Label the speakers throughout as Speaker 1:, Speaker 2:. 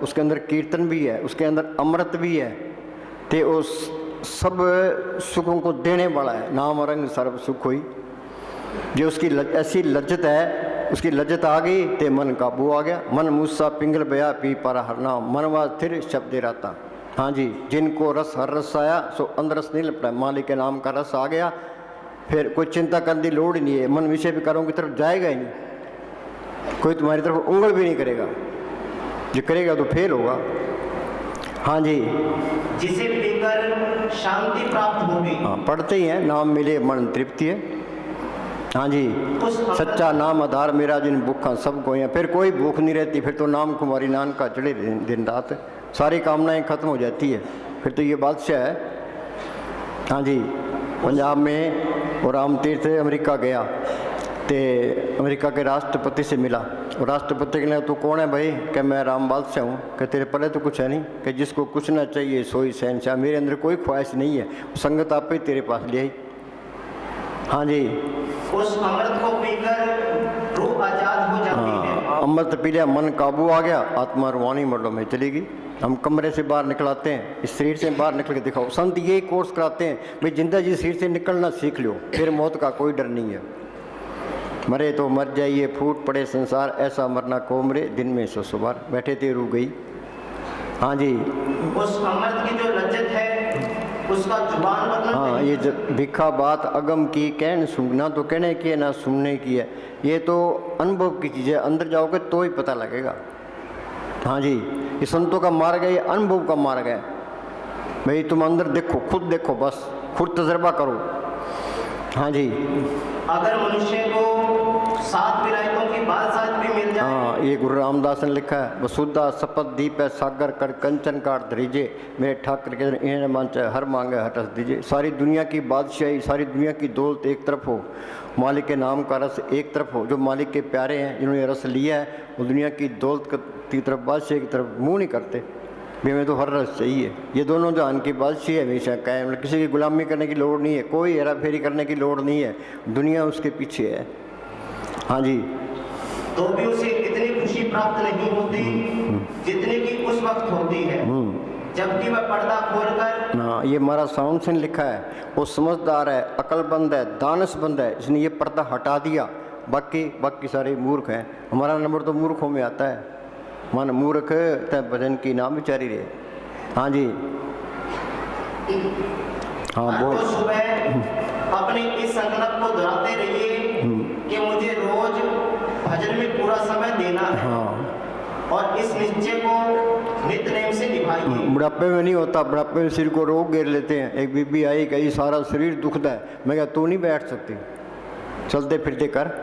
Speaker 1: उसके अंदर कीर्तन भी है, उसके अंदर अमृत भी है, ते उस सब सुखों को देने वाला है। नाम रंग सर्व सुख हुई, जो उसकी ऐसी लज्जत है, उसकी लज्जत आ गई ते मन काबू आ गया। मन मूसा पिंगल बया पी पारा हरना, मनवा स्थिर शब्द रहता। हाँ जी, जिनको रस हर रस आया सो अंदर रस नहीं लपटा, मालिक के नाम का रस आ गया, फिर कोई चिंता करने की लोड़ ही नहीं है। मन विषय विकारों की तरफ जाएगा ही नहीं, कोई तुम्हारी तरफ उंगल भी नहीं करेगा, जो करेगा तो फेल होगा। हाँ जी,
Speaker 2: जिसे पीकर शांति प्राप्त होगी।
Speaker 1: हाँ, पढ़ते ही हैं, नाम मिले मन तृप्ति है। हाँ जी, सच्चा नाम आधार मेरा जिन भूखा सबको है। फिर कोई भूख नहीं रहती, फिर तो नाम कुमारी नान का चढ़े दिन रात, सारी कामनाएं खत्म हो जाती है, फिर तो ये बादशाह है। हाँ जी, पंजाब में और राम तीर्थ अमेरिका गया, तो अमेरिका के राष्ट्रपति से मिला, और राष्ट्रपति के ने तो कौन है भाई, कि मैं राम बादशाह हूँ, कि तेरे पहले तो कुछ है नहीं, कि जिसको कुछ ना चाहिए सोई शहनशाह, मेरे अंदर कोई ख्वाहिश नहीं है, संगत आप ही तेरे पास ले आई। हाँ जी,
Speaker 2: उस अमृत को पीकर रूह आजाद हो जाती है।
Speaker 1: अमृत पी लिया, मन काबू आ गया, आत्मा रूहानी मर्दों में चली गई। हम कमरे से बाहर निकलाते हैं, इस शरीर से बाहर निकल के दिखाओ। संत यही कोर्स कराते हैं, भाई जिंदा जी शरीर से निकलना सीख लो, फिर मौत का कोई डर नहीं है। मरे तो मर जाइए, फूट पड़े संसार, ऐसा मरना को मरे, दिन में 100 बार। बैठे थे रू गई। हाँ जी,
Speaker 2: उस अमृत की जो लज्जत है उसका जुबान बदलना।
Speaker 1: हाँ, ये भिखा बात अगम की, कहन सुनना तो कहने की है ना सुनने की है, ये तो अनुभव की चीज़ है, अंदर जाओगे तो ही पता लगेगा। हाँ जी, ये संतों का मार्ग है, ये अनुभव का मार्ग है। भाई तुम अंदर देखो, खुद देखो, बस खुद तजर्बा करो। हाँ जी,
Speaker 2: अगर मनुष्य को 7 विलायतों की बादशाह भी मिल जाए।
Speaker 1: हाँ, ये गुरु रामदास ने लिखा है, वसुधा सपत दीप है सागर कर कंचन काट धरीजे, मेरे ठाकर के इन्हें मांचे हर मांगे हटस दीजिए। सारी दुनिया की बादशाही, सारी दुनिया की दौलत एक तरफ हो, मालिक के नाम का रस एक तरफ हो। जो मालिक के प्यारे हैं, जिन्होंने रस लिया है, वो दुनिया की दौलत की तरफ, बादशाह की तरफ मुँह नहीं करते, भी हमें तो हर रस चाहिए। ये दोनों जहान की बादशाही है हमेशा कायम, किसी की गुलामी करने की लोड़ नहीं है, कोई हेरा फेरी करने की लोड़ नहीं है, दुनिया उसके पीछे है। हाँ जी,
Speaker 2: तो भी उसे इतनी खुशी प्राप्त नहीं होती जितने की उस वक्त होती है जबकि वह पर्दा खोलकर।
Speaker 1: हाँ, ये हमारा साउंड से लिखा है, वो समझदार है, अकलमंद है, दानशमंद है, इसने ये पर्दा हटा दिया, बाकी सारे मूर्ख हैं। हमारा नंबर तो मूर्खों में आता है, मन मूर्ख तय भजन की नाम विचारी रहे। हाँ जी, हाँ बोल।
Speaker 2: तो सुबह अपने इस संकल्प को दोहराते रहिए कि मुझे रोज भजन में पूरा समय देना है।
Speaker 1: हाँ,
Speaker 2: और इस निश्चय को नित्य नेम से निभाइए।
Speaker 1: बुढ़ापे में नहीं होता, बुढ़ापे में सिर को रोग घेर लेते हैं। एक बीबी आई, कही सारा शरीर दुखता है, मैं क्या तू नहीं बैठ सकती, चलते फिरते कर।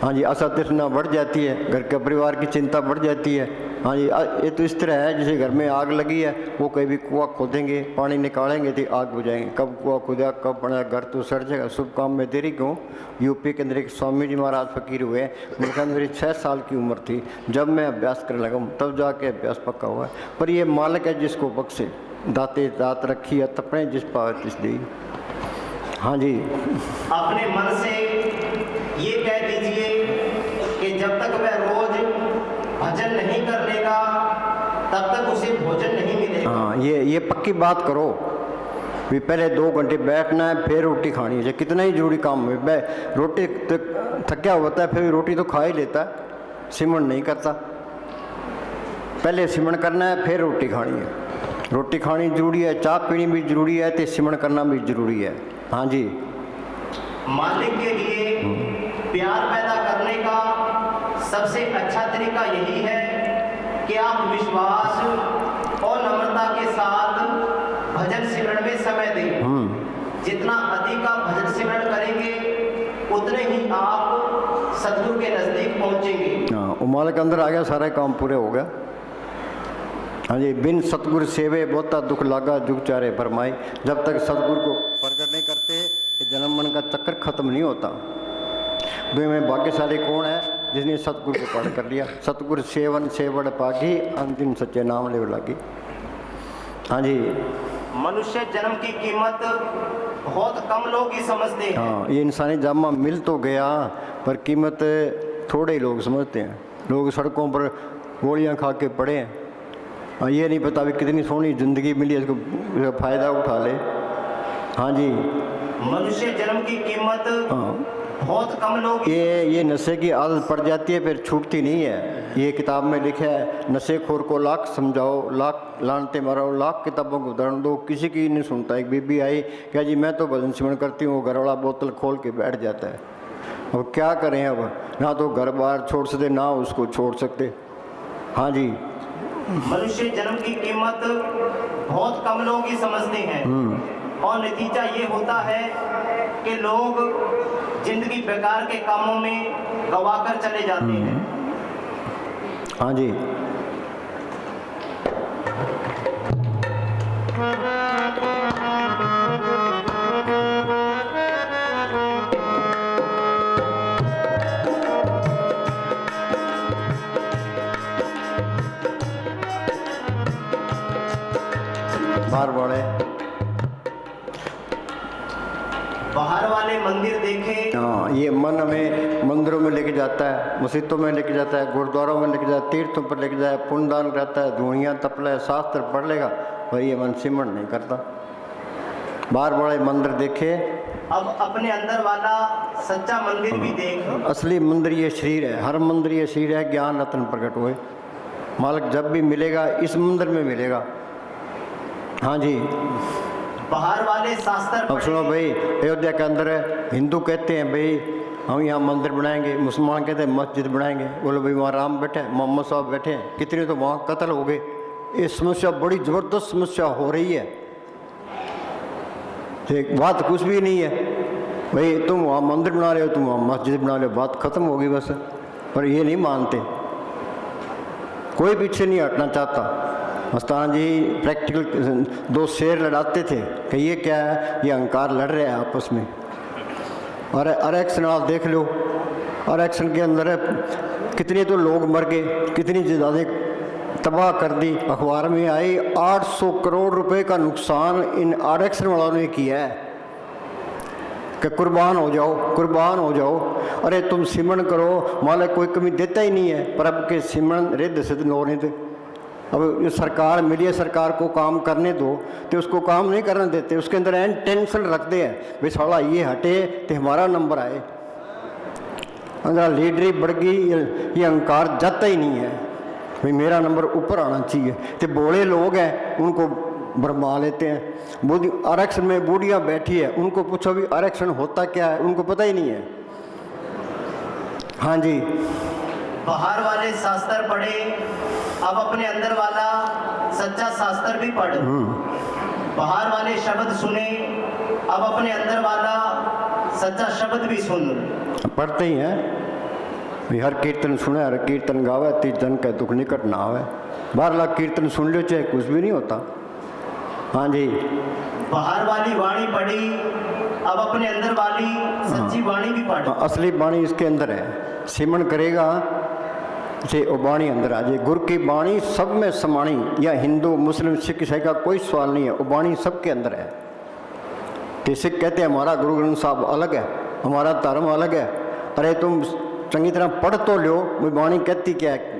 Speaker 1: हाँ जी, आशा तृष्णा बढ़ जाती है, घर के परिवार की चिंता बढ़ जाती है। हाँ जी, ये तो इस तरह है जैसे घर में आग लगी है, वो कभी कुआं खोदेंगे, पानी निकालेंगे तो आग बुझाएंगे, कब कुआं खुदा कब बना, घर तो सड़ जाएगा। शुभ काम में देरी क्यों। यूपी के अंदर एक स्वामी जी महाराज फकीर हुए, उनके अंदर मेरी 6 साल की उम्र थी जब मैं अभ्यास करने लगा, तब जाके अभ्यास पक्का हुआ है। पर ये मालिक है जिसको बख्शे, दाते दात रखी है तपने जिस पावे तिस दी। हाँ जी,
Speaker 2: अपने मन से ये कह दीजिए कि जब तक वह रोज भजन नहीं कर लेगा तब तक उसे भोजन नहीं मिलेगा।
Speaker 1: हाँ, ये पक्की बात करो भी, पहले 2 घंटे बैठना है, फिर रोटी खानी है। कितना ही जरूरी काम है, रोटी थका होता है फिर रोटी तो खा ही लेता है, सिमरण नहीं करता। पहले सिमरण करना है, फिर रोटी खानी है। रोटी खानी जरूरी है, चाय पीनी भी जरूरी है, तो सिमरण करना भी जरूरी है। हाँ जी,
Speaker 2: मालिक के लिए प्यार पैदा करने का सबसे अच्छा तरीका यही है कि आप विश्वास और नम्रता के साथ भजन सिमरण में समय दें। जितना अधिक आप भजन सिमरण करेंगे उतने ही आप सदगुरु के नजदीक पहुंचेंगे।
Speaker 1: हाँ, उमाल के अंदर आ गया, सारे काम पूरे हो गया। हाँ जी, बिन सतगुरु सेवे बहुता दुख लागा, जुग चारे फरमाई। जब तक सतगुरु को प्रकट नहीं करते, जन्म मन का चक्कर खत्म नहीं होता। दुनिया में भाग्यशाली कौन है जिसने सतगुरु को पाठ कर लिया। सतगुरु सेवन सेवड़ पागी, अंतिम सच्चे नाम ले लागी। हाँ जी,
Speaker 2: मनुष्य जन्म की कीमत बहुत कम लोग ही समझते हैं।
Speaker 1: हाँ, ये इंसानी जामा मिल तो गया पर कीमत थोड़े ही लोग समझते हैं। लोग सड़कों पर गोलियां खा के पड़े हैं। ये नहीं पता भी कितनी सोहनी ज़िंदगी मिली है, इसको फ़ायदा उठा ले। हाँ जी,
Speaker 2: मनुष्य जन्म की कीमत
Speaker 1: हाँ,
Speaker 2: बहुत कम लोग
Speaker 1: ये नशे की आदत पड़ जाती है, फिर छूटती नहीं है। ये किताब में लिखा है, नशेखोर को लाख समझाओ, लाख लानते मारो, लाख किताबों को उदाहरण दो, किसी की नहीं सुनता। एक बीबी आई, क्या जी मैं तो भजन सिमरन करती हूँ, घर वाला बोतल खोल के बैठ जाता है। अब क्या करें, अब ना तो घर बार छोड़ सकते ना उसको छोड़ सकते। हाँ जी,
Speaker 2: मनुष्य जन्म की कीमत बहुत कम लोग ही समझते हैं और नतीजा ये होता है कि लोग जिंदगी बेकार के कामों में गवाकर चले जाते हैं।
Speaker 1: हाँ जी,
Speaker 2: बाहर वाले मंदिर देखे।
Speaker 1: हाँ, ये मन हमें मंदिरों में लेके जाता है, मस्जिदों में लेके जाता है, गुरुद्वारों में लेके जाता है, तीर्थों पर लेके जाए, पुण्यदान करता है, धुनियाँ तपला, शास्त्र पढ़ लेगा, भाई ये मन सिमरण नहीं करता। बाहर बड़े मंदिर देखे,
Speaker 2: अब अपने अंदर वाला सच्चा मंदिर भी देख।
Speaker 1: असली मंदिर ये शरीर है, हर मंदिर ये शरीर है, ज्ञान रत्न प्रकट हुए। मालिक जब भी मिलेगा इस मंदिर में मिलेगा। हाँ जी,
Speaker 2: बाहर वाले शास्त्र
Speaker 1: अब सुनो भाई, अयोध्या के अंदर है, हिंदू कहते हैं भाई हम यहाँ मंदिर बनाएंगे, मुसलमान कहते हैं मस्जिद बनाएंगे, बोले भाई वहाँ राम बैठे हैं, मोहम्मद साहब बैठे हैं, कितने तो वहाँ कत्ल हो गए। ये समस्या बड़ी ज़बरदस्त समस्या हो रही है। एक बात कुछ भी नहीं है भाई, तुम वहाँ मंदिर बना रहे हो, तुम वहाँ मस्जिद बना रहे हो, बात खत्म होगी बस। पर ये नहीं मानते, कोई पीछे नहीं हटना चाहता। मस्ताना जी प्रैक्टिकल दो शेर लड़ाते थे कि ये क्या है, ये अहंकार लड़ रहे हैं आपस में। और आरक्षण आप देख लो, आरक्षण के अंदर कितने तो लोग मर गए, कितनी ज़्यादा तबाह कर दी। अखबार में आई 800 करोड़ रुपए का नुकसान इन आरक्षण वालों ने किया है कि कुर्बान हो जाओ, कुर्बान हो जाओ। अरे तुम सिमरन करो, मालिक कोई कमी देता ही नहीं है, पर अब के सिमरन रिद्ध सिद्ध होने दे। अब ये सरकार मिली है, सरकार को काम करने दो, तो उसको काम नहीं करने देते, उसके अंदर एन टेंशन रखते हैं भाई साला ये हटे तो हमारा नंबर आए। अंदर लीडरी बढ़ गई, ये अहंकार जाता ही नहीं है भाई मेरा नंबर ऊपर आना चाहिए। तो बोले लोग हैं उनको भरमा लेते हैं। बूढ़ी आरक्षण में बूढ़ियाँ बैठी है, उनको पूछो भी आरक्षण होता क्या है, उनको पता ही नहीं है। हाँ जी,
Speaker 2: बाहर वाले शास्त्र पढ़े, अब अपने अंदर वाला सच्चा शास्त्र भी पढ़। बाहर वाले शब्द सुने, अब अपने अंदर वाला सच्चा शब्द भी सुन।
Speaker 1: पढ़ते ही हैं भाई, हर कीर्तन सुने, हर कीर्तन गावे, तीज जन का दुख निकट ना आवे। 12 लाख कीर्तन सुन लो चाहे कुछ भी नहीं होता। हाँ जी,
Speaker 2: बाहर वाली वाणी पढ़ी, अब अपने अंदर वाली सच्ची वाणी भी पढ़।
Speaker 1: असली वाणी इसके अंदर है, सिमरन करेगा से वो वाणी अंदर आ जाए। गुरु की वाणी सब में समाणी, या हिंदू मुस्लिम सिख ईसाई का कोई सवाल नहीं है, वो वाणी सबके अंदर है। तो सिख कहते हैं हमारा गुरु ग्रंथ साहब अलग है, हमारा धर्म अलग है। अरे तुम चंगी तरह पढ़ तो लो, वो वाणी कहती क्या है।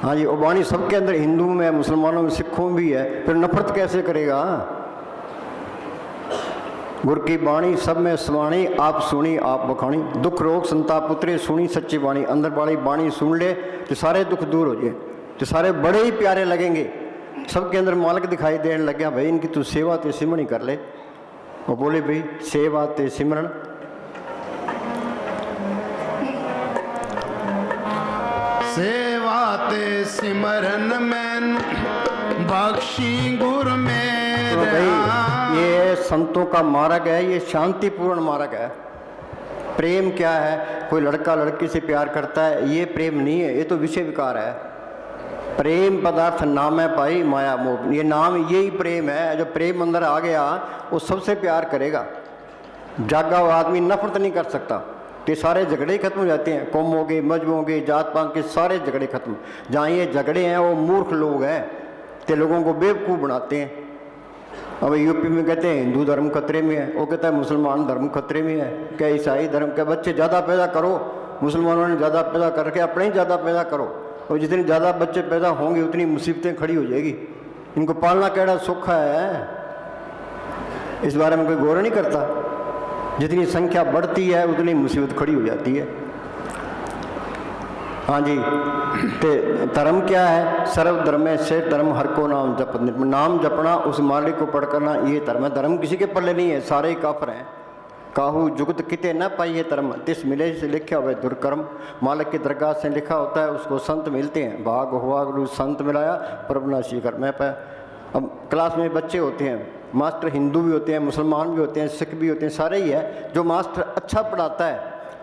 Speaker 1: हाँ जी, वो वाणी सबके अंदर, हिंदू में, मुसलमानों में, सिखों में भी है, फिर नफरत कैसे करेगा। गुरु की वाणी सब में समाणी, आप सुनी आप बखानी, दुख रोग संताप पुत्रे सुनी सच्ची वाणी। अंदर वाली वाणी सुन ले तो सारे दुख दूर हो जाए, तो सारे बड़े ही प्यारे लगेंगे। सबके अंदर मालिक दिखाई देने लग गया, भाई इनकी तू सेवा ते सिमरन ही कर ले। वो बोले भाई सेवा ते सिमरन।
Speaker 3: सेवा ते सिमरन मैन बख्शी गुर में।
Speaker 1: तो भाई ये संतों का मार्ग है, ये शांतिपूर्ण मार्ग है। प्रेम क्या है, कोई लड़का लड़की से प्यार करता है, ये प्रेम नहीं है, ये तो विषय विकार है। प्रेम पदार्थ नाम है भाई माया मोह, ये नाम यही प्रेम है। जो प्रेम अंदर आ गया वो सबसे प्यार करेगा। जागा हुआ आदमी नफरत नहीं कर सकता, तो सारे झगड़े खत्म हो जाते हैं। कौम हो गए, मजहब हो गए, जात पात के सारे झगड़े खत्म। जहाँ ये झगड़े हैं वो मूर्ख लोग हैं, तो लोगों को बेवकूफ़ बनाते हैं। अब यूपी में कहते हैं हिंदू धर्म खतरे में है, वो कहता है मुसलमान धर्म खतरे में है। क्या ईसाई धर्म के बच्चे ज़्यादा पैदा करो, मुसलमानों ने ज़्यादा पैदा करके अपने ही ज़्यादा पैदा करो। और जितने ज़्यादा बच्चे पैदा होंगे उतनी मुसीबतें खड़ी हो जाएगी। इनको पालना कैसा सौखा है, इस बारे में कोई गौर नहीं करता। जितनी संख्या बढ़ती है उतनी मुसीबत खड़ी हो जाती है। हाँ जी, तो धर्म क्या है? सर्वधर्म से धर्म हर को नाम जप, नाम जपना, उस मालिक को पढ़ करना, ये धर्म है। धर्म किसी के पल्ले नहीं है, सारे ही काफर हैं। काहू जुगत किते न पाइए धर्म, तिस मिले से लिखा हुआ है दुर्कर्म। मालिक की दरगाह से लिखा होता है, उसको संत मिलते हैं। भाग हुआ गुरु संत मिलाया, प्रभुनाशी कर मैं पाया। अब क्लास में बच्चे होते हैं, मास्टर हिंदू भी होते हैं, मुसलमान भी होते हैं, सिख भी होते हैं, सारे ही है। जो मास्टर अच्छा पढ़ाता है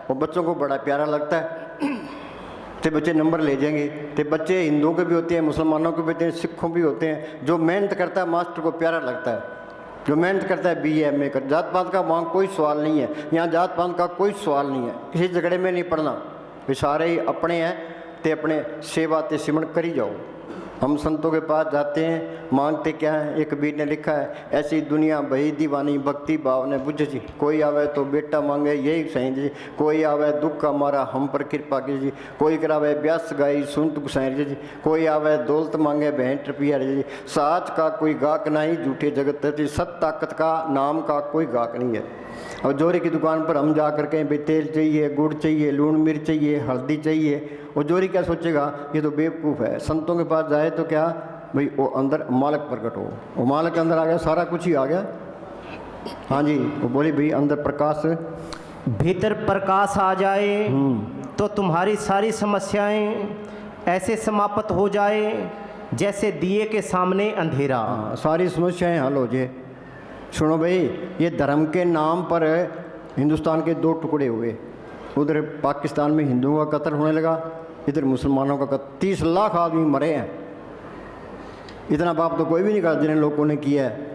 Speaker 1: वो बच्चों को बड़ा प्यारा लगता है, तो बच्चे नंबर ले जाएंगे। तो बच्चे हिंदुओं के भी होते हैं, मुसलमानों के भी होते हैं, सिखों भी होते हैं। जो मेहनत करता है मास्टर को प्यारा लगता है। जो मेहनत करता है BA MA कर, जात पात का वहाँ कोई सवाल नहीं है। यहाँ जात पात का कोई सवाल नहीं है, किसी झगड़े में नहीं पड़ना। वे सारे ही अपने हैं, तो अपने सेवा ते सिमरण करी जाओ। हम संतों के पास जाते हैं, मांगते क्या है? एक कबीर ने लिखा है, ऐसी दुनिया भई दीवानी भक्ति भाव ने बुझ जी। कोई आवे तो बेटा मांगे यही सही जी, कोई आवे दुख का मारा हम पर कृपा कीजिए। कोई करावे ब्यास गाई सुन तुक सैर जी, कोई आवे दौलत मांगे भेंट रुपया जी। साच का कोई गाहक नहीं, झूठे जगत जी। सत ताकत का नाम का कोई गाहक नहीं है। और जोरी की दुकान पर हम जा कर कहें भाई तेल चाहिए, गुड़ चाहिए, लून मिर्च चाहिए, हल्दी चाहिए, और जोरी क्या सोचेगा? ये तो बेवकूफ़ है। संतों के पास जाए तो क्या भाई, वो अंदर मालिक प्रकट हो, वो मालिक अंदर आ गया, सारा कुछ ही आ गया। हाँ जी, वो बोली भाई अंदर प्रकाश,
Speaker 2: भीतर प्रकाश आ जाए तो तुम्हारी सारी समस्याएं ऐसे समाप्त हो जाए जैसे दिए के सामने अंधेरा।
Speaker 1: हाँ, सारी समस्याएं हल हो जाए। सुनो भाई, ये धर्म के नाम पर हिंदुस्तान के 2 टुकड़े हुए। उधर पाकिस्तान में हिंदुओं का कत्ल होने लगा, इधर मुसलमानों का कत्ल। 30 लाख आदमी मरे हैं। इतना पाप तो कोई भी नहीं करता जिन्हें लोगों ने किया है।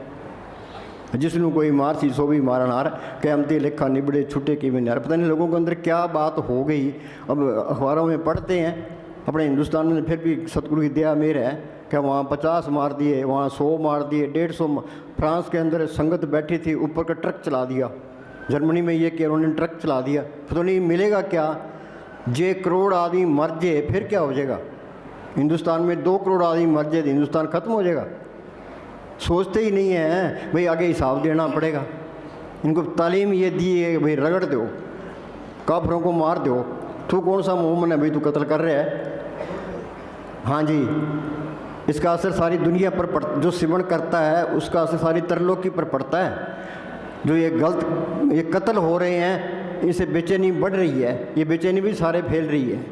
Speaker 1: जिसनु कोई मार सी सो भी मारन हार, कहमती लिखा निबड़े छुट्टे की में। पता नहीं लोगों के अंदर क्या बात हो गई। अब अखबारों में पढ़ते हैं, अपने हिंदुस्तान में फिर भी सतगुरु की दया मेर है कि वहाँ 50 मार दिए, वहाँ 100 मार दिए, 150। फ्रांस के अंदर संगत बैठी थी, ऊपर का ट्रक चला दिया। जर्मनी में ये कि उन्होंने ट्रक चला दिया। तो नहीं मिलेगा क्या? जे करोड़ आदमी मर जाए फिर क्या हो जाएगा? हिंदुस्तान में 2 करोड़ आदमी मर जाए, हिंदुस्तान खत्म हो जाएगा? सोचते ही नहीं है भाई, आगे हिसाब देना पड़ेगा। इनको तालीम ये दी है भाई, रगड़ दो, काफरों को मार दो। तू कौन सा मोमन है भाई, तू कत्ल कर रहा है? हाँ जी, इसका असर सारी दुनिया पर पड़, जो सिमरण करता है उसका असर सारी तरलोकी पर पड़ता है। जो ये गलत ये कत्ल हो रहे हैं, इनसे बेचैनी बढ़ रही है, ये बेचैनी भी सारे फैल रही है।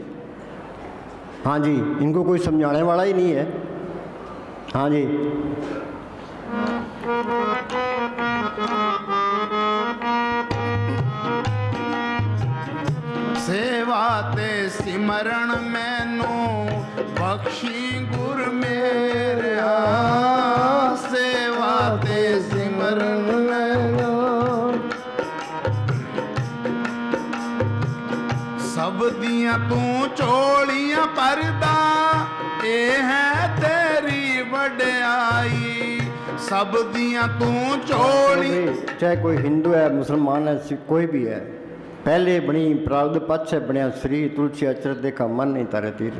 Speaker 1: हाँ जी, इनको कोई समझाने वाला ही नहीं है। हाँ जी,
Speaker 3: सेवा ते सिमरण मैनू बख्शी गुर मेरा। सेवा ते सिमरण मैनू सब दियां तू चोलियां परदा, ए है तेरी वड्याई। सब दियां तू चोली,
Speaker 1: चाहे कोई हिंदू है, मुसलमान है, सिख कोई भी है, पहले बनी प्रारब्ध पक्ष है बनया श्री तुलसी अचरज देखा मन नहीं तारे तीर।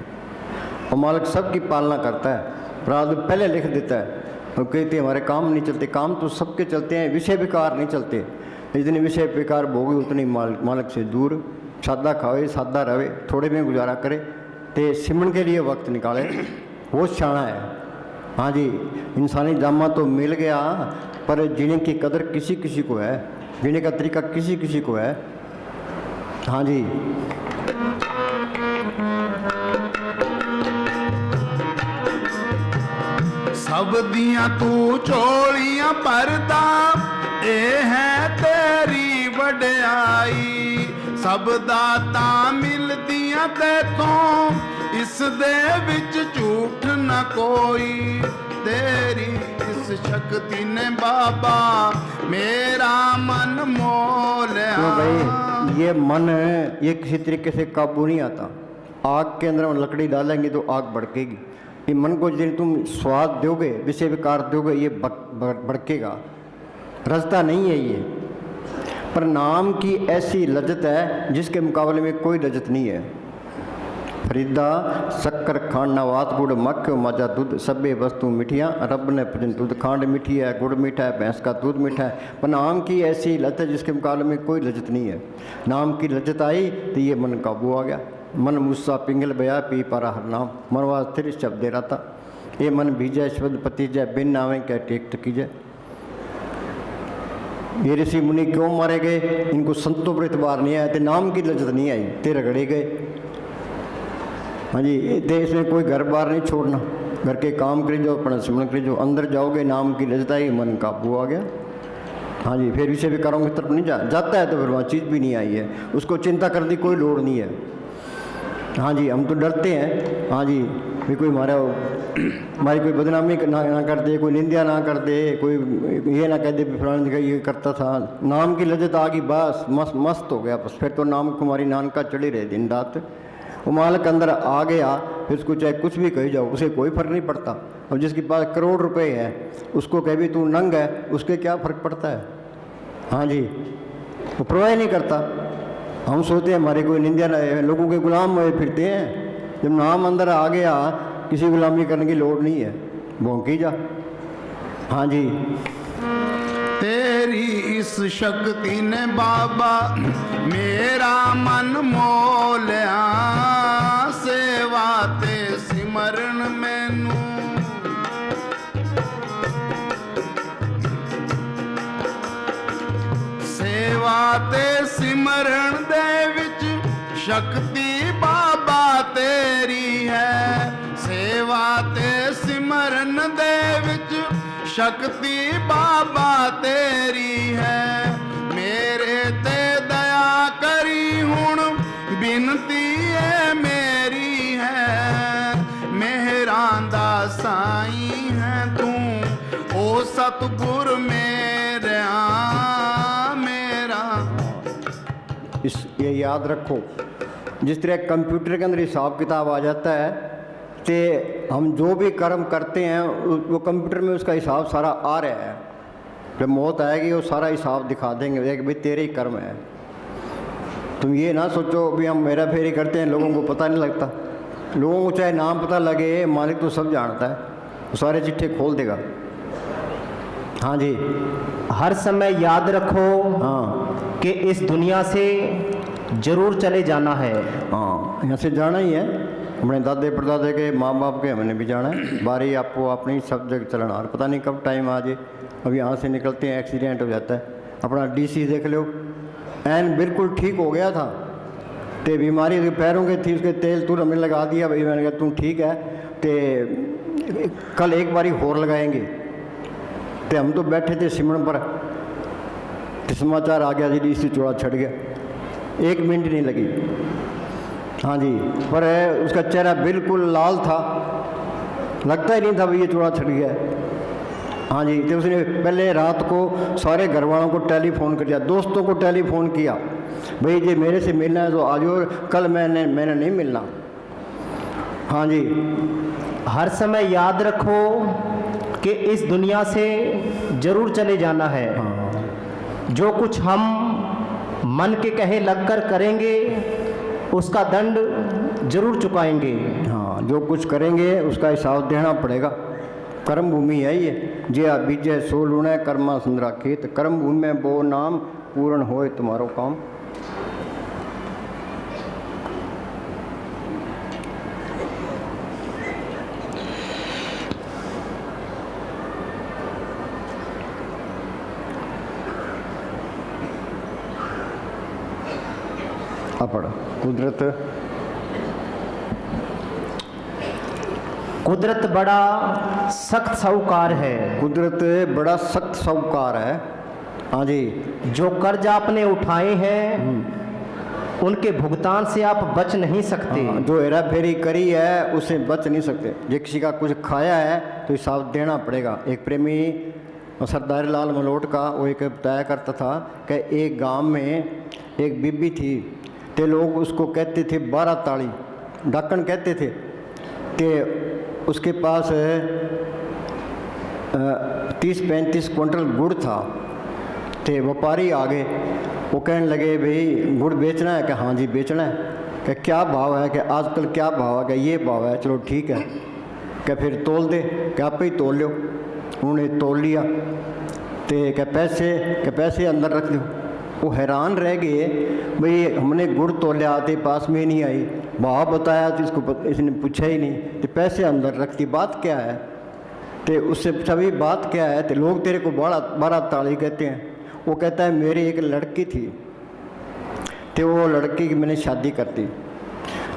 Speaker 1: और मालिक सबकी पालना करता है, प्रारब्ध पहले लिख देता है। और कहते हैं हमारे काम नहीं चलते, काम तो सबके चलते हैं, विषय विकार नहीं चलते। जितने विषय विकार भोगे उतनी मालिक से दूर। सादा खावे, सादा रहे, थोड़े में गुजारा करे, तो सिमरन के लिए वक्त निकाले, वो शाना है। हाँ जी, इंसानी जामा तो मिल गया, पर जीने की कदर किसी किसी को है, जीने का तरीका किसी किसी को है। हाँ जी,
Speaker 3: सब दियां तू चोलियां परदा, ए है तेरी वड्याई। सब दाता मिलदियां तैथों, इस दे विच झूठ न कोई। तेरी इस शक्ति ने बाबा मेरा मन मोह लिया।
Speaker 1: क्यों भाई, ये मन ये किसी तरीके से काबू नहीं आता। आग के अंदर हम लकड़ी डालेंगे तो आग भड़केगी। ये मन को जिन तुम स्वाद दोगे, विषय विकार दोगे, ये भड़केगा, रजता नहीं है ये। पर नाम की ऐसी लज्जत है जिसके मुकाबले में कोई लज्जत नहीं है। फरीदा शक्कर खांड नवात गुड़ मक्खियो माजा दूध सभे वस्तु मिठियाँ रब ने भजन दूध। खांड मीठी है, गुड़ मीठा है, भैंस का दूध मीठा है, पर नाम की ऐसी लत है जिसके मुकाबले में कोई लज्जत नहीं है। नाम की लज्जत आई तो ये मन काबू आ गया। मन मुस्सा पिंगल बया पी पारा हर नाम, मनवा स्थिर शब्द दे रहा था। ये मन भीजय शब्द पति जय बिन नावे क्या टेक टकी जय। ये ऋषि मुनि क्यों मारे गए? इनको संतों पर इतबार नहीं आया, तो नाम की लज्जत नहीं आई, ते रगड़े गए। हाँ जी, देश में कोई घर बार नहीं छोड़ना, घर के काम करी जाओ, अपना सिमरन करी जाओ। अंदर जाओगे नाम की लज्जत आई, मन काबू आ गया। हाँ जी, फिर इसे भी करों की तरफ नहीं जाता है, तो फिर वहाँ चीज़ भी नहीं आई है, उसको चिंता करने की कोई लोड़ नहीं है। हाँ जी, हम तो डरते हैं। हाँ जी, भी कोई हमारी कोई बदनामी ना कर दे, कोई निंदा ना कर दे, कोई ये ना कह दे फलाने जगह ये करता था। नाम की लज्जत आ गई, बस मस्त हो गया। बस फिर तो नाम कुमारी नानका चढ़ी रहे दिन रात। वो मालक अंदर आ गया, फिर उसको चाहे कुछ भी कही जाओ, उसे कोई फर्क नहीं पड़ता। अब जिसके पास करोड़ रुपए है, उसको कह भी तू नंग है, उसके क्या फ़र्क पड़ता है? हाँ जी, वो परवाह नहीं करता। हम सोचते हैं हमारे कोई निंदा लोगों के गुलाम हुए फिरते हैं। जब नाम अंदर आ गया, किसी गुलामी करने की लोड़ नहीं है, भौंकी जा। हाँ जी,
Speaker 3: तेरी इस शक्ति ने बाबा मेरा मन मोह लिया, सेवा ते सिमरन मैनू सेवा ते सिमरन दे विच शक्ति बाबा तेरी है। सेवा ते सिमरन दे विच शक्ति बाबा तेरी है। मेरे ते दया करी हुण बिनती है मेरी है। मेहरां दा साईं है तू, ओ सतगुर मेरा मेरा।
Speaker 1: ये याद रखो, जिस तरह कंप्यूटर के अंदर हिसाब किताब आ जाता है, तो हम जो भी कर्म करते हैं वो कंप्यूटर में उसका हिसाब सारा आ रहा है। जब मौत आएगी वो सारा हिसाब दिखा देंगे कि भाई तेरे ही कर्म है। तुम ये ना सोचो भी हम मेरा फेरी करते हैं, लोगों को पता नहीं लगता। लोगों को चाहे नाम पता लगे, मालिक तो सब जानता है, वो सारे चिट्ठे खोल देगा। हाँ जी,
Speaker 2: हर समय याद रखो
Speaker 1: हाँ
Speaker 2: कि इस दुनिया से जरूर चले जाना है।
Speaker 1: हाँ, यहाँ से जाना ही है। अपने दादे परदादे के माँ बाप के हमने भी जाना है। बारी आपको अपनी सब जगह चलना, और पता नहीं कब टाइम आ जाए। अब यहाँ से निकलते हैं एक्सीडेंट हो जाता है। अपना डीसी देख लो, एन बिल्कुल ठीक हो गया था, तो बीमारी पैरों की थी, उसके तेल तूल हमने लगा दिया। भाई मैंने कहा तुम ठीक है, तो कल एक बारी और लगाएंगे। तो हम तो बैठे थे सिमरन पर, तो समाचार आ गया जी डीसी चौड़ा छट गया। 1 मिनट नहीं लगी। हाँ जी, पर उसका चेहरा बिल्कुल लाल था, लगता ही नहीं था भाई ये चौड़ा छट गया। हाँ जी, तो उसने पहले रात को सारे घर वालों को टेलीफोन कर दिया, दोस्तों को टेलीफोन किया, भाई जी मेरे से मिलना है तो आ जाओ, कल मैंने नहीं मिलना। हाँ जी,
Speaker 2: हर समय याद रखो कि इस दुनिया से जरूर चले जाना है। जो कुछ हम मन के कहे लगकर करेंगे उसका दंड जरूर चुकाएंगे।
Speaker 1: हाँ, जो कुछ करेंगे उसका हिसाब देना पड़ेगा। कर्म भूमि है ये, जे बीजे सो लूणे कर्मा सुंदरा खेत। कर्म भूमि में वो नाम पूर्ण होए तुम्हारो काम। अपड़
Speaker 2: कुदरत बड़ा सख्त साहूकार है।
Speaker 1: कुदरत बड़ा सख्त साहूकार है। हाँ जी,
Speaker 2: जो कर्ज आपने उठाए हैं उनके भुगतान से आप बच नहीं सकते।
Speaker 1: हाँ, जो हेरा फेरी करी है उससे बच नहीं सकते। जो किसी का कुछ खाया है तो हिसाब देना पड़ेगा। एक प्रेमी सरदार लाल मलोट का वो एक बताया करता था कि एक गांव में एक बीबी थी, ते लोग उसको कहते थे 12 ताड़ी, डाकन कहते थे। ते उसके पास 30-35 क्विंटल गुड़ था। ते व्यापारी आ गए, वो कहने लगे भाई गुड़ बेचना है? कि हाँ जी बेचना है। कि क्या भाव है, कि आजकल क्या भाव है, कि ये भाव है, चलो ठीक है, कि फिर तोल दे, कि आप ही तोल लो। उन्होंने तोल लिया, तो के पैसे अंदर रख दो। वो हैरान रह गए, भाई हमने गुड़ तोलिया आते पास में नहीं आई, भाव बताया तो इसने पूछा ही नहीं, तो पैसे अंदर रखती, बात क्या है? तो उससे सभी बात क्या है? तो लोग तेरे को बड़ा ताली कहते हैं। वो कहता है मेरी एक लड़की थी, तो वो लड़की की मैंने शादी कर दी,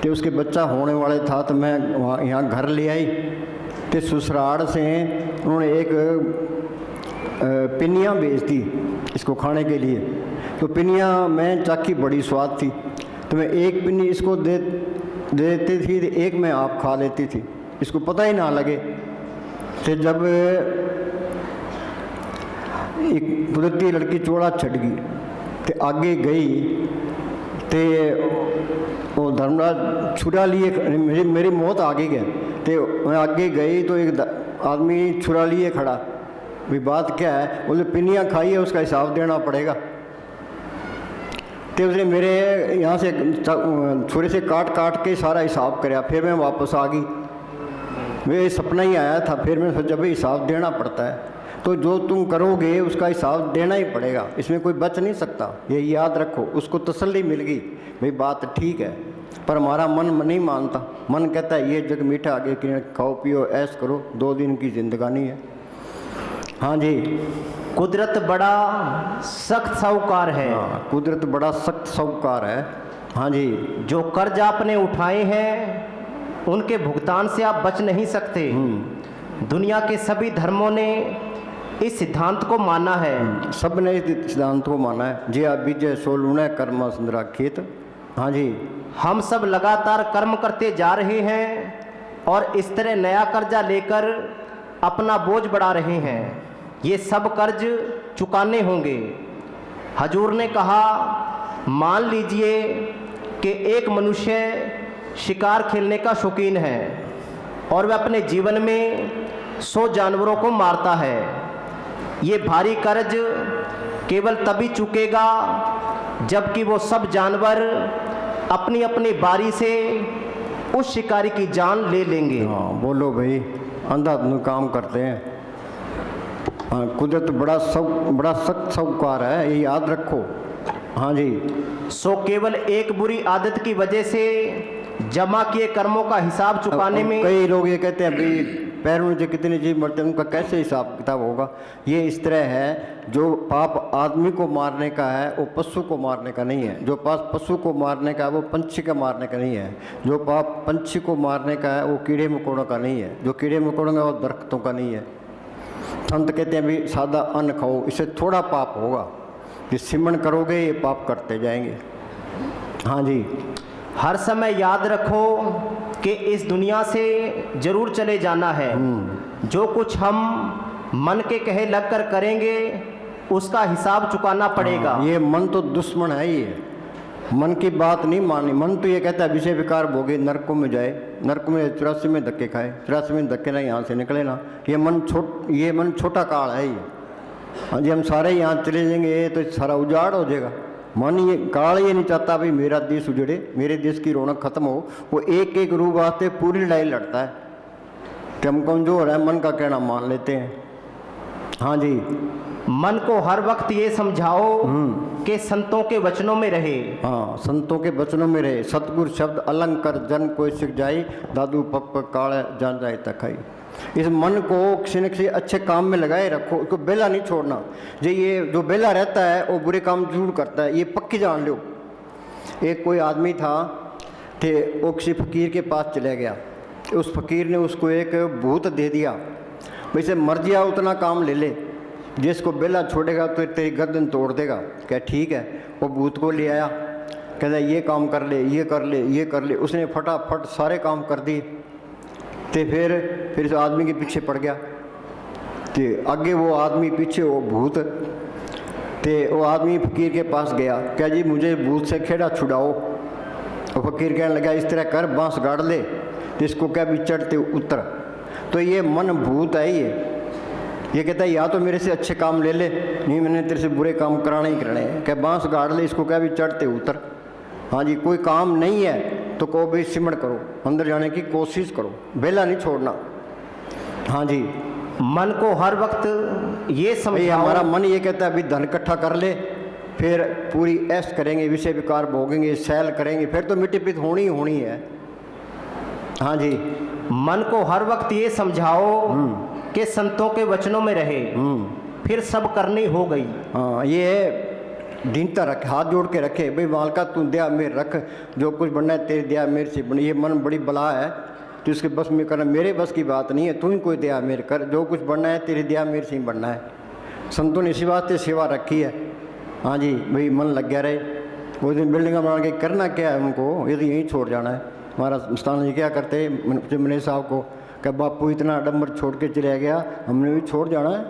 Speaker 1: तो उसके बच्चा होने वाले था, तो मैं वहाँ यहाँ घर ले आई, तो ससुराल से उन्होंने एक पिनिया भेज दी इसको खाने के लिए। तो पिनिया मैं चाकी बड़ी स्वाद थी, तो मैं एक पिन्नी इसको दे देती थी, तो एक मैं आप खा लेती थी, इसको पता ही ना लगे। तो जब एक कुदरती लड़की चोड़ा छट गई, तो आगे गई, तो वो धर्मराज छुरा लिए, मेरी मौत आगे गए, तो मैं आगे गई तो एक आदमी छुरा लिए खड़ा, भाई बात क्या है? बोले पिनिया खाई है, उसका हिसाब देना पड़ेगा। तो उसने मेरे यहाँ से छुरे से काट के सारा हिसाब कराया, फिर मैं वापस आ गई। वे सपना ही आया था, फिर मैंने सोचा भाई हिसाब देना पड़ता है, तो जो तुम करोगे उसका हिसाब देना ही पड़ेगा, इसमें कोई बच नहीं सकता, ये याद रखो। उसको तसल्ली मिल गई, भाई बात ठीक है, पर हमारा मन नहीं मानता। मन कहता है ये जग मीठा, आगे कि खाओ पियो ऐश करो, 2 दिन की जिंदगानी है। हाँ जी,
Speaker 2: कुदरत बड़ा सख्त साहूकार है।
Speaker 1: हाँ, कुदरत बड़ा सख्त साहूकार है। हाँ जी,
Speaker 2: जो कर्ज आपने उठाए हैं उनके भुगतान से आप बच नहीं सकते। दुनिया के सभी धर्मों ने इस सिद्धांत को माना है।
Speaker 1: सब ने इस सिद्धांत को माना है। जी आप बीजे सोलूना कर्म सुंदरा खेत। हाँ जी,
Speaker 2: हम सब लगातार कर्म करते जा रहे हैं और इस तरह नया कर्जा लेकर अपना बोझ बढ़ा रहे हैं। ये सब कर्ज चुकाने होंगे। हजूर ने कहा, मान लीजिए कि एक मनुष्य शिकार खेलने का शौकीन है और वह अपने जीवन में 100 जानवरों को मारता है। ये भारी कर्ज केवल तभी चुकेगा जबकि वो सब जानवर अपनी अपनी बारी से उस शिकारी की जान ले लेंगे।
Speaker 1: हाँ बोलो भाई, अंधाधुंध काम करते हैं। हाँ, कुदरत बड़ा सख्त साहूकार है, ये याद रखो। हाँ जी,
Speaker 2: सो केवल एक बुरी आदत की वजह से जमा किए कर्मों का हिसाब चुकाने में
Speaker 1: कई लोग ये कहते हैं भाई पैरों से कितने जीव मरते हैं, उनका कैसे हिसाब किताब होगा। ये इस तरह है, जो पाप आदमी को मारने का है वो पशु को मारने का नहीं है, जो पाप पशु को मारने का है वो पंछी का मारने का नहीं है, जो पाप पंछी को मारने का है वो कीड़े मकोड़ों का नहीं है, जो कीड़े मकोड़ों का वो दरख्तों का नहीं है। संत कहते हैं भाई सादा अन्न खाओ, इससे थोड़ा पाप होगा, ये सिमरण करोगे ये पाप करते जाएंगे। हाँ जी,
Speaker 2: हर समय याद रखो कि इस दुनिया से जरूर चले जाना है। जो कुछ हम मन के कहे लगकर करेंगे उसका हिसाब चुकाना पड़ेगा।
Speaker 1: ये मन तो दुश्मन है, ये मन की बात नहीं माननी। मन तो ये कहता है विषय विकार भोगे नरकों में जाए, नरक में 84 में धक्के खाए, 84 में धक्के ना यहाँ से निकले ना। ये मन छोटा काल है ये। हाँ जी, हम सारे यहाँ चले जाएंगे तो सारा उजाड़ हो जाएगा। मन ये काल ये नहीं चाहता भाई मेरा देश उजड़े, मेरे देश की रौनक खत्म हो। वो एक एक रूप आते पूरी लड़ाई लड़ता है कि हम कमजोर है, मन का कहना मान लेते हैं। हाँ जी,
Speaker 2: मन को हर वक्त ये समझाओ कि संतों के वचनों में रहे।
Speaker 1: हाँ, संतों के वचनों में रहे। सतगुरु शब्द अलंकर जन कोई सिख जाई, दादू पप काल जान जाए तखाई। इस मन को किसी न किसी अच्छे काम में लगाए रखो, उसको बेला नहीं छोड़ना। ये जो बेला रहता है वो बुरे काम जरूर करता है, ये पक्की जान लो। एक कोई आदमी था, वो किसी फकीर के पास चला गया, उस फकीर ने उसको एक भूत दे दिया, वैसे मर्जी आ उतना काम ले ले, जिसको बेला छोड़ेगा तो तेरी गर्दन तोड़ देगा। क्या ठीक है, वो भूत को ले आया, कहता ये काम कर ले, ये कर ले, ये कर ले। उसने फटाफट सारे काम कर दिए। तो फिर इस आदमी के पीछे पड़ गया, तो आगे वो आदमी पीछे वो भूत। तो वो आदमी फकीर के पास गया, क्या जी मुझे भूत से खेड़ा छुड़ाओ। वो फकीर कहने लगा इस तरह कर, बांस गाड़ ले, तो इसको क्या भी चढ़ते उतर। तो ये मन भूत है, ये कहता है या तो मेरे से अच्छे काम ले ले, नहीं मैंने तेरे से बुरे काम कराने ही कराने हैं। क्या बांस गाड़ ले, इसको क्या भी चढ़ते उतर। हाँ जी, कोई काम नहीं है तो को भी सिमरण करो, अंदर जाने की कोशिश करो, बेला नहीं छोड़ना। हाँ जी,
Speaker 2: मन को हर वक्त ये
Speaker 1: भाई
Speaker 2: समझाओ।
Speaker 1: हमारा मन ये कहता है अभी धन इकट्ठा कर ले, फिर पूरी ऐश करेंगे, विषय विकार भोगेंगे, सैल करेंगे, फिर तो मिट्टी पिट होनी ही होनी है। हाँ जी,
Speaker 2: मन को हर वक्त ये समझाओ कि संतों के वचनों में रहे, फिर सब करनी हो गई।
Speaker 1: हाँ, ये दीनता रखे, हाथ जोड़ के रखे, भाई मालका तू दया मेरे रख, जो कुछ बनना है तेरी दया मेरे से बनी। ये मन बड़ी बला है, तो इसके बस में करना मेरे बस की बात नहीं है, तू ही कोई दया मेरे कर, जो कुछ बनना है तेरी दया मेरे से ही बनना है। संतों ने इसी वास्ते सेवा रखी है। हाँ जी, भाई मन लग गया रहे। वो दिन बिल्डिंग बना के करना क्या है उनको, ये तो यहीं छोड़ जाना है। हमारा स्थान जी क्या करते मने साहब को कि बापू इतना आडम्बर छोड़ के चले गया, हमने भी छोड़ जाना है।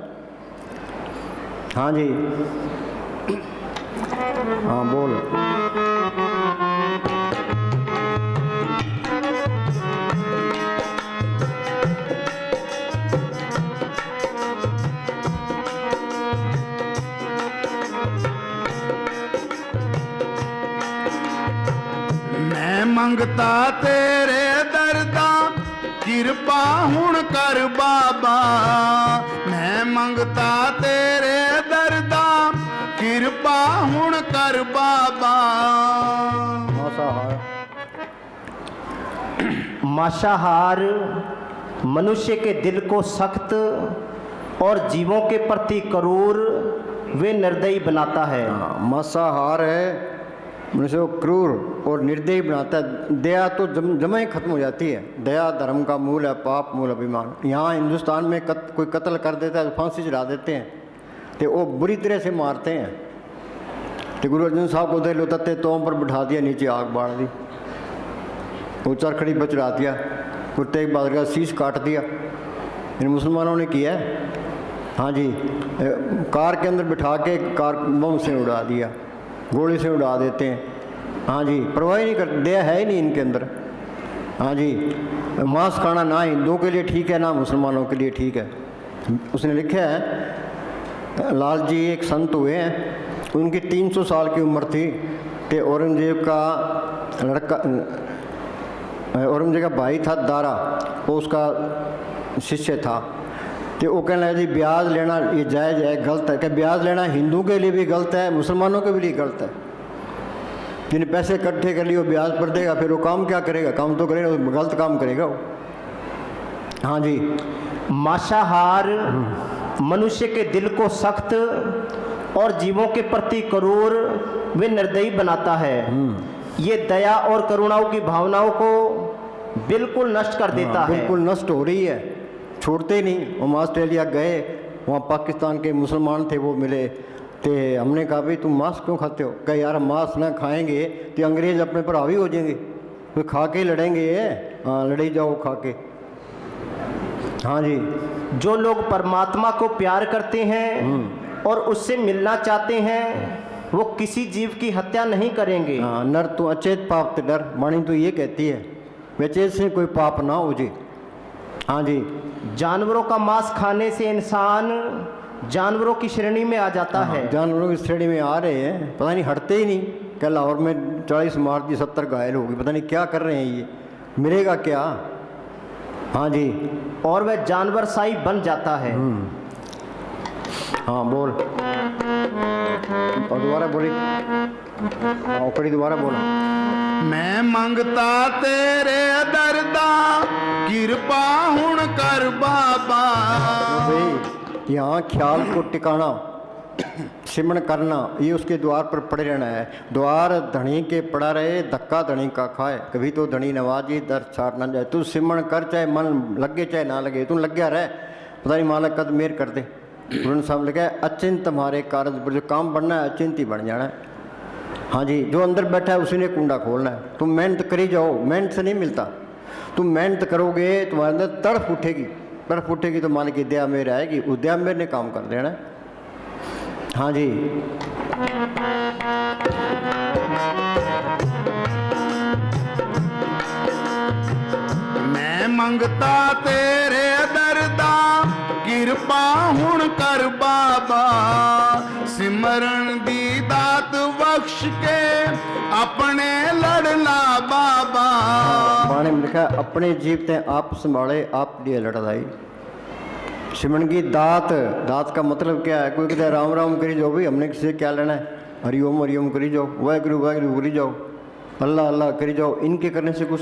Speaker 1: हाँ जी, हाँ बोल।
Speaker 3: मैं मंगता तेरे दरदा किरपा हुण कर बाबा, मैं मंगता तेरे दरदा किरपा हुण कर बाबा।
Speaker 2: मांसाहार मनुष्य के दिल को सख्त और जीवों के प्रति क्रूर वे निर्दयी बनाता है।
Speaker 1: मांसाहार है मनुष्य को क्रूर और निर्दयी बनाता है। दया तो जमा ही खत्म हो जाती है। दया धर्म का मूल है, पाप मूल अभिमान। यहाँ हिंदुस्तान में कोई कत्ल कर देता है तो फांसी चढ़ा देते हैं, तो वो बुरी तरह से मारते हैं। तो गुरु अर्जुन साहब को दे लो तत्ते तो पर बिठा दिया, नीचे आग बाढ़ दी, वो चरखड़ी पर चढ़ा दिया, कुत्ते एक बादल का शीश काट दिया। इन मुसलमानों ने किया। हाँ जी, कार के अंदर बिठा के कार बम से उड़ा दिया, गोली से उड़ा देते हैं। हाँ जी, परवाह ही नहीं करते, दया है ही नहीं इनके अंदर। हाँ जी, मांस खाना ना हिंदुओं के लिए ठीक है ना मुसलमानों के लिए ठीक है। उसने लिखा है, लाल जी एक संत हुए हैं, उनकी 300 साल की उम्र थी, कि औरंगजेब का लड़का, औरंगजेब का भाई था दारा, वो उसका शिष्य था। तो वो कहने लगा जी ब्याज लेना ये जायज़ है, गलत है? कि ब्याज लेना हिंदू के लिए भी गलत है, मुसलमानों के लिए गलत है। जिन्हें पैसे इकट्ठे कर लिए वो ब्याज पर देगा, फिर वो काम क्या करेगा? काम तो करेगा, गलत काम करेगा वो। हाँ जी,
Speaker 2: मांसाहार मनुष्य के दिल को सख्त और जीवों के प्रति क्रूर वे निर्दयी बनाता है। ये दया और करुणाओं की भावनाओं को बिल्कुल नष्ट कर देता है।
Speaker 1: बिल्कुल नष्ट हो रही है, छोड़ते ही नहीं। हम ऑस्ट्रेलिया गए, वहाँ पाकिस्तान के मुसलमान थे, वो मिले, तो हमने कहा भाई तुम मांस क्यों खाते हो? कहा यार मांस ना खाएंगे तो अंग्रेज़ अपने पर हावी हो जाएंगे, वे खा के लड़ेंगे। हाँ, लड़े जाओ खा के। हाँ जी,
Speaker 2: जो लोग परमात्मा को प्यार करते हैं और उससे मिलना चाहते हैं, वो किसी जीव की हत्या नहीं करेंगे।
Speaker 1: हाँ, नर तो अचेत पाप ते डर, वाणी तो ये कहती है वचेत से कोई पाप ना हो जी। हाँ जी,
Speaker 2: जानवरों का मांस खाने से इंसान जानवरों की श्रेणी में आ जाता है।
Speaker 1: जानवरों की श्रेणी में आ रहे हैं, पता नहीं हटते ही नहीं। कल लाहौर में 40 मार दी, 70 घायल होगी, पता नहीं क्या कर रहे हैं ये, मिलेगा क्या? हाँ जी,
Speaker 2: और वह जानवर साई बन जाता है।
Speaker 1: हाँ बोल, और दोबारा बोली, कड़ी दोबारा बोल।
Speaker 3: मैं मंगता तेरे दरदा किरपा हुण कर बाबा।
Speaker 1: भाई यहाँ ख्याल को टिकाना, सिमरण करना, ये उसके द्वार पर पड़े रहना है। द्वार धनी के पड़ा रहे, धक्का धनी का खाए, कभी तो धनी नवाजी दर छाड़ ना जाए। तू सिमरण कर, चाहे मन लगे चाहे ना लगे, तू लग गया रहे, पता नहीं मालक कद मेर कर दे। गुरु साहब लिखा है अचिंत हमारे कारज पर, जो काम बनना है अचिंत ही बन जाना है। हाँ जी, जो अंदर बैठा है उसी ने कुंडा खोलना है। तुम मेहनत करी जाओ, मेहनत से नहीं मिलता। तुम मेहनत करोगे, तुम्हारे अंदर तड़फ उठेगी, तड़फ उठेगी तो मालिक की दया मेरे आएगी, उस दया मेरे ने काम कर देना है। हाँ जी,
Speaker 3: मैं मंगता तेरे दरदा किरपा हुण कर बाबा। सिमरण दी दात बख्श के अपने लड़ला बाबा।
Speaker 1: बाणे में लिखा है, अपने जीवते आप संभाले आप लिए लड़ाई। सिमरन की दात, दात का मतलब क्या है? कोई कहता है राम राम करी जाओ, भाई हमने किसी से क्या लेना है? हरिओम हरिओम करी जाओ, वाहगुरु वाहगुरु करी जाओ, अल्लाह अल्लाह करी जाओ, इनके करने से कुछ नहीं